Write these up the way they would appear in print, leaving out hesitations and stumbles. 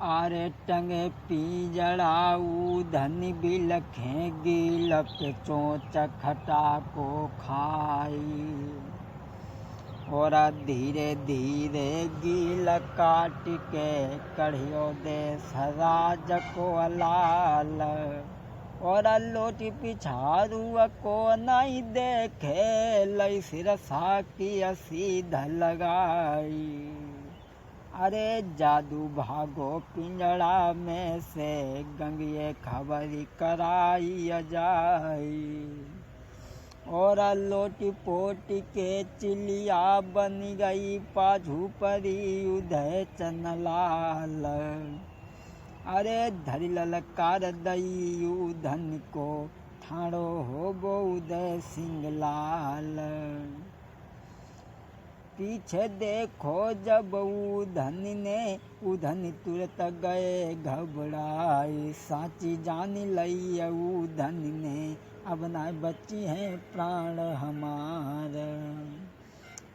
आरे टंगे पिंजड़ाऊ धन बिलखें गिल पे चोंच खटा को खाई। और धीरे धीरे गिल काट के कढ़ियो दे सराज को लाल। और लोटी पिछारू को नहीं देखे लई सिरसा की सीध लगाई। अरे जादू भागो पिंजड़ा में से गंगिए खबरी कराई जाई। और लोटी पोटी के चिलिया बन गई पाझू परी उदय चनलाल। अरे धरी ललकार दई धन को ठाड़ो हो गो उदय सिंह लाल। पीछे देखो जब उधन तुरत गए घबराए। साची जान लई उधन ने अब ना बची है प्राण हमार।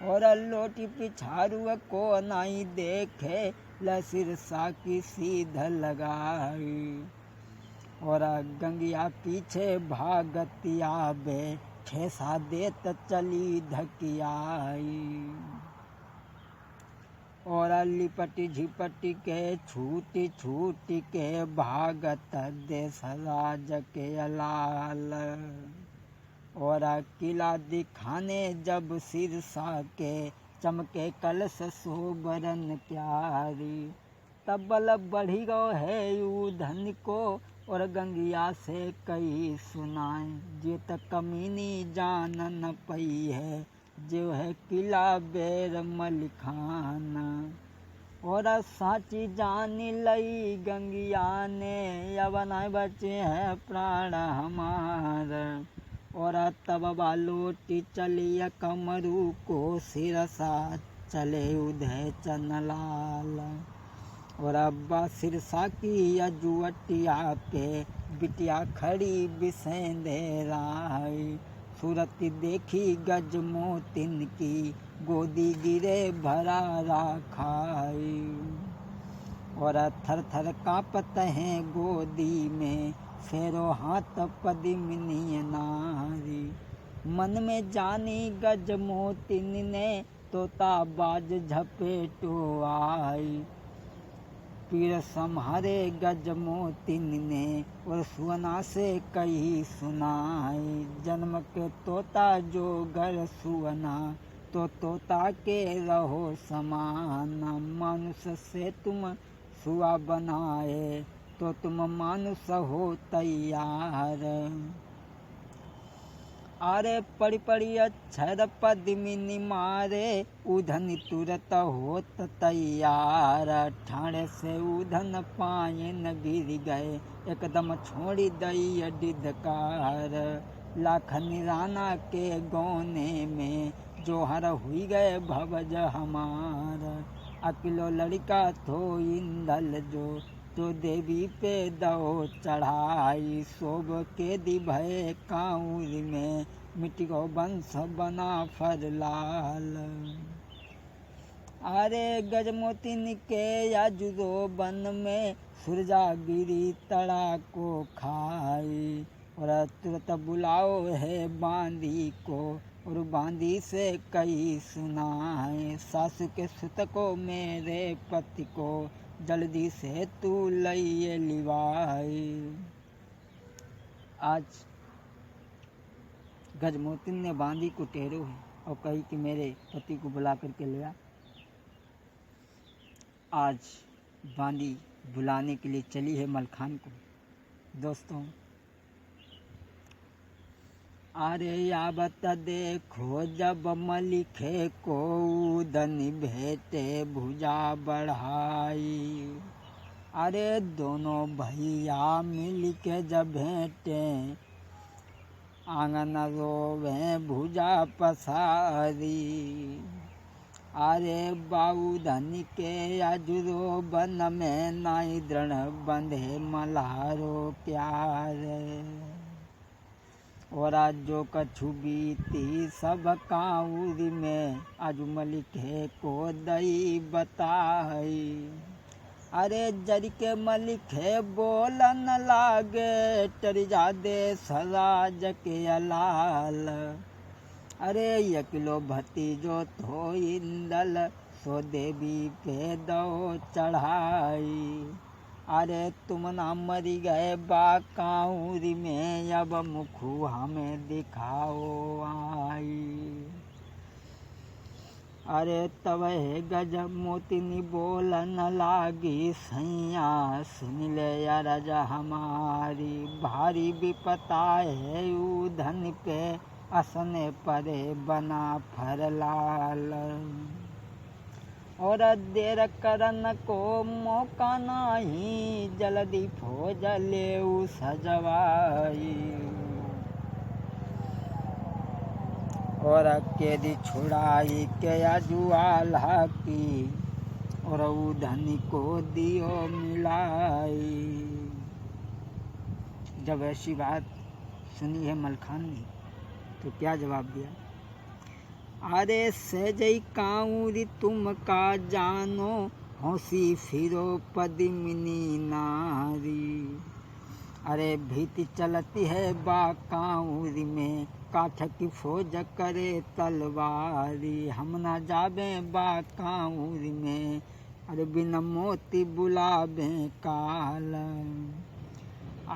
और लोटी पिछारू को नहीं देखे लसिरसा की सीध लगाई। और गंगिया पीछे भागतिया बे ठेसा देत चली धकियाई। और लिपटी झिपटी के छूटी छूटी के भागत देश राज के लाल। और किला दिखाने जब सिरसा के चमके कलश सोबरन प्यारी। तब बल बढ़ी गो है उधन को और गंगिया से कई सुनाए। जे तक कमीनी जान न पई है जो है किला बेर मलिखाना। और साची जान लई गंगिया ने अब न बचे हैं प्राण हमार। और तब बालोटी चलिया कमरू को सिरसा चले उदय चनलाल। और अब्बा सिरसा की अजुअटिया पे बिटिया खड़ी बिसेंदे राई। सूरत देखी गज मोतिन की गोदी गिरे भरा राखाई। और थर थर कांपत हैं गोदी में फेरो हाथ पदिमनी नारी। मन में जानी गज मोतिन ने तोता बाज झपेटो आई। पीर सम्हारे गज मोतिन ने और सुअना से कही सुनाई। जन्म के तोता जो घर सुअना तो तोता के रहो समान। मानुष से तुम सुआ बनाए तो तुम मानुष हो तैयार। आरे पड़ी पड़ी अक्षर पद्मिनी मारे उधन तुरत होत तैयार। ठाणे से उधन पायन गिर गए एकदम छोड़ी दई डिदकार। लाखन राना के गौने में जोहर हुई गए भवज हमार। अकिलो लड़का थो इंदल जो तो देवी पे दो चढ़ाई। शोभ के दिभय काउर में मिट्टी को वंश बना फर लाल। अरे गजमोतिन के अजुरो बन में सुरजा गिरी तड़ा को खाई। और तुरंत बुलाओ है बांदी को और बांदी से कई सुनाए। सासु के सुत को मेरे पति को जल्दी से तू लइए लिवाई। आज गजमोतिन ने बांदी को टेरो है और कही कि मेरे पति को बुला करके ले आ। आज बांदी बुलाने के लिए चली है मलखान को। दोस्तों अरे यावत देखो जब मलिखे को उदन भेटे भुजा बढ़ाई। अरे दोनों भैया मिल के जब भेंटे आंगन रोवे भुजा पसारी। अरे बाऊ धन के अजुरो बन में नाई दृढ़ बंधे मल्हारो प्यार। और आज जो कछु बीती सब काउर में आज मलिखे को दई बताई। अरे जर के मलिखे बोलन लागे टर जादे सराज के अलाल। अरे यकिलो भतीजो थो इंदल सो देवी पे दो चढ़ाई। अरे तुम ना मरी गए बाकाउरी में अब मुखू हमें दिखाओ आई। अरे तब गज मोतिनी बोलन लागी सैया सुन ले अरज हमारी। भारी विपता है उधन पे असने परे बना फरलाल। और देर करन को मौका नहीं जल्दी फौज ले सजवाई। और कैदी छुड़ाई के अजुआला की और उधनी को दियो मिलाई। जब ऐसी बात सुनी है मलखान ने तो क्या जवाब दिया। अरे सहजई काउरी तुम का जानो हौसी फिरो पद्मिनी नारी। अरे भीति चलती है बाकाउरी में काठ की फौज करे तलवारी। हम ना जाबे बाकाउरी में अरे बिना मोती बुलाबे काल।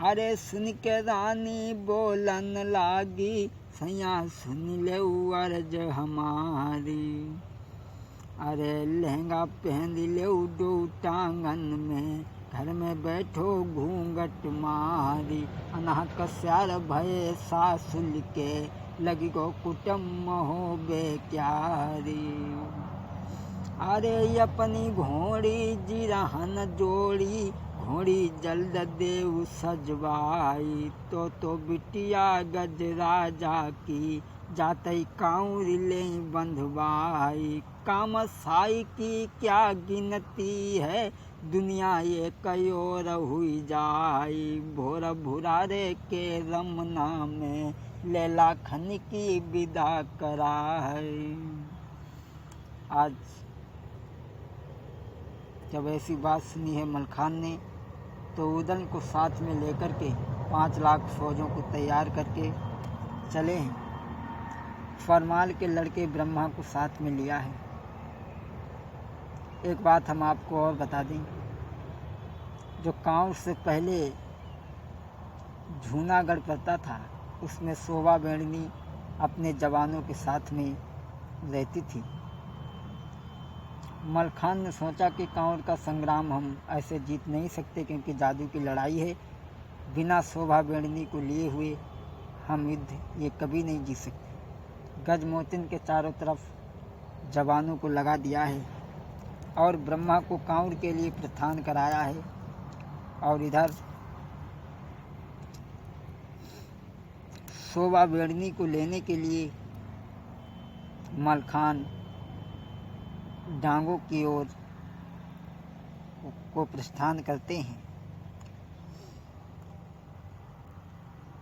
अरे सुन के रानी बोलन लागी सैया सुन ले अर्ज हमारी। अरे लहंगा पहन ले दो टांगन में घर में बैठो घूंघट मारी। अनाह कस्यार भय सासुल के लगी गो कुटुम हो बेक्यारी। अरे अपनी घोड़ी जिरहन जोड़ी घोड़ी जल्द देव सजवाई। तो बिटिया गज राजा की जातई काउरी ले बंधवाई। काम साई की क्या गिनती है दुनिया ये कयोर हुई जाई। भोर भुरारे के रमना में लैला खन की विदा कराई। आज जब ऐसी बात सुनी है मलखान ने तो उदन को साथ में लेकर के 5 लाख फौजों को तैयार करके चले हैं। फरमाल के लड़के ब्रह्मा को साथ में लिया है। एक बात हम आपको और बता दें, जो कांव से पहले जूनागढ़ पड़ता था उसमें शोभा बेड़नी अपने जवानों के साथ में रहती थी। मलखान ने सोचा कि कांवड़ का संग्राम हम ऐसे जीत नहीं सकते क्योंकि जादू की लड़ाई है। बिना शोभा बेड़नी को लिए हुए हम युद्ध ये कभी नहीं जीत सकते। गजमोतिन के चारों तरफ जवानों को लगा दिया है और ब्रह्मा को कांवड़ के लिए प्रस्थान कराया है। और इधर शोभा बेड़नी को लेने के लिए मलखान डांगों की ओर को प्रस्थान करते हैं।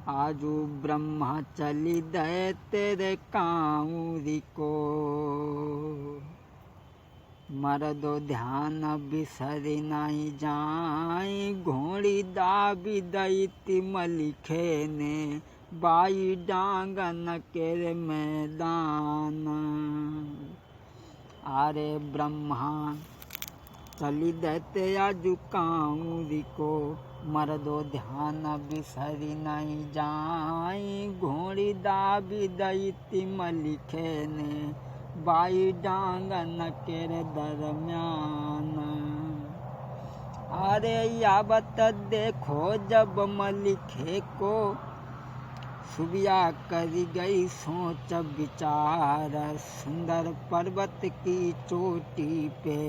आजू ब्रह्मा चली दे तेरे काउरी को मर दो ध्यान बिसरी नहीं जाए। घोड़ी दाबी दैती मलिखे ने बाई डांगन के मैदान। अरे ब्रह्मा चली देते आजू काउरी को मर दो ध्यान बिसरी नहीं जाए। घोड़ी दाबी दैती मलिखे ने बाई डांगन के दरम्यान। अरे यावत देखो जब मलिखे को सुबिया करी गई सोच विचार। सुंदर पर्वत की चोटी पे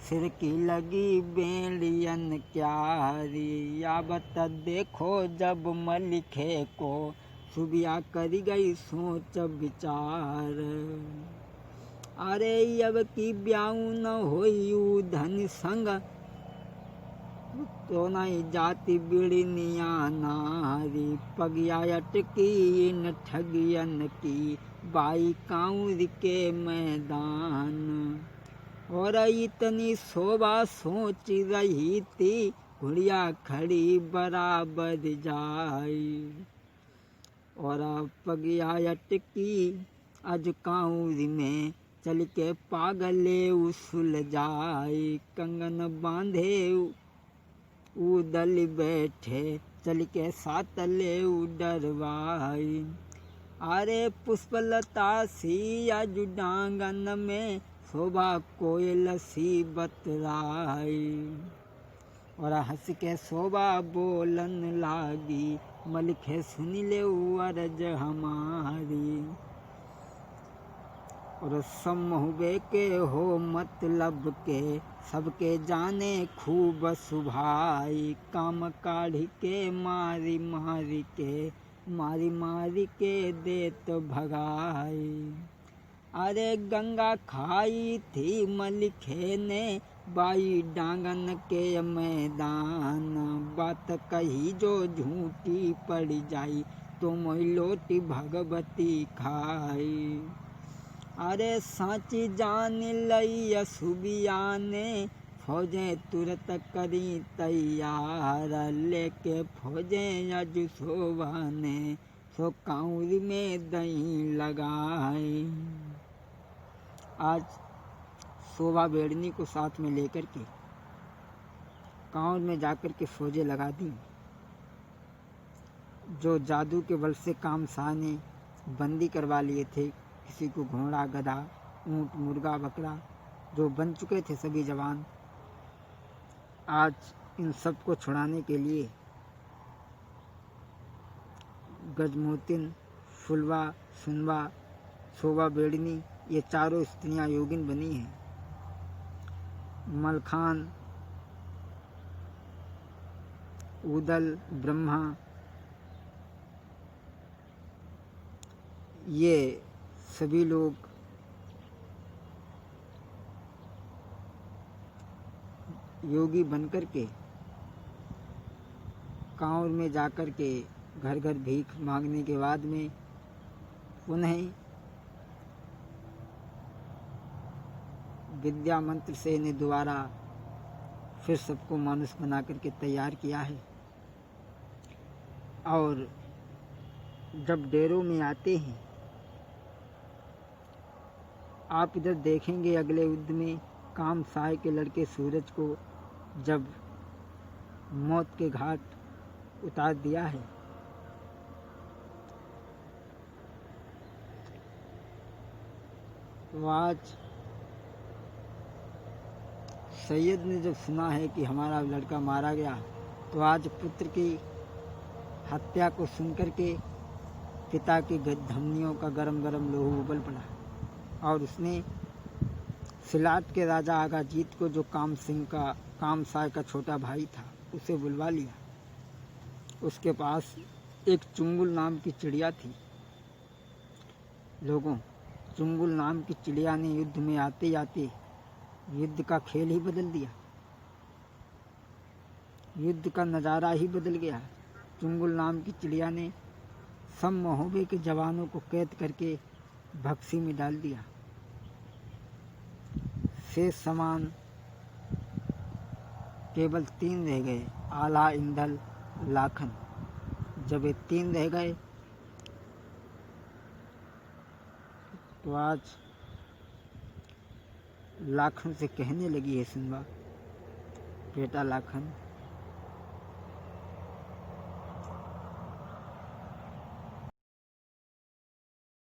सिर की लगी बेड़ियन क्यारी। यावत देखो जब मलिखे को सुबिया करी गई सोच विचार। अरे अब की ब्याऊ न होई धन संग तो नहीं जाती बिड़निया नारी। पगिया अटकी इन ठगियन की बाई काउर के मैदान। और इतनी शोभा सोच रही थी, घुड़िया खड़ी बराबर जाई। और पगिया अटकी अज कांउर में, चल के पागले उसल जाई। कंगन बांधे उदल बैठे, चल के सातले उडरवाई। अरे पुष्पलता सी अज डांगन में, शोभा कोयल सी बतराई। और हंस के शोभा बोलन लागी, मलिखे सुन ले अर्ज हमारी। और समहुबे के हो मतलब के, सबके जाने खूब सुभाई। काम काढ़ी के मारी मारी के दे तो भगाई। अरे गंगा खाई थी मलिखे ने, बाई डांगन के मैदान। बात कही जो झूठी पड़ जाई, तो मोई लोटी भगवती खाई। अरे साची जान लई असुबिया ने, फौजें तुरत करी तैयार। लेके फौजें अज शोभा ने, सो कांउर में दही लगाई। आज शोभा बेड़नी को साथ में लेकर के कांउर में जाकर के फौजें लगा दी। जो जादू के बल से कामसा ने बंदी करवा लिए थे, किसी को घोड़ा गधा ऊंट मुर्गा बकरा, जो बन चुके थे सभी जवान, आज इन सब को छुड़ाने के लिए गजमोतिन, फुलवा, सुनवा, शोभा बेड़नी, ये चारों स्त्रियां योगिन बनी हैं। मलखान, उदल, ब्रह्मा, ये सभी लोग योगी बनकर के कांवड़ में जाकर के घर घर भीख मांगने के बाद में पुनः विद्या मंत्र से ने दोबारा फिर सबको मानुष बना करके तैयार किया है। और जब डेरों में आते हैं, आप इधर देखेंगे अगले युद्ध में कामसाय के लड़के सूरज को जब मौत के घाट उतार दिया है। तो आज सैयद ने जब सुना है कि हमारा लड़का मारा गया, तो आज पुत्र की हत्या को सुनकर के पिता की धमनियों का गरम गरम लोहू उबल पड़ा। और उसने सिलाट के राजा आगाजीत को, जो कामसाय का छोटा भाई था, उसे बुलवा लिया। उसके पास एक चुंगुल नाम की चिड़िया थी। लोगों, चुंगुल नाम की चिड़िया ने युद्ध में आते आते युद्ध का खेल ही बदल दिया। युद्ध का नज़ारा ही बदल गया। चुंगुल नाम की चिड़िया ने सब महोबे के जवानों को कैद करके भक्सी में डाल दिया। शेष समान केवल 3 रह गए, आला, इंदल, लाखन। जब ये 3 रह गए, तो आज लाखन से कहने लगी है सुनवा, बेटा लाखन,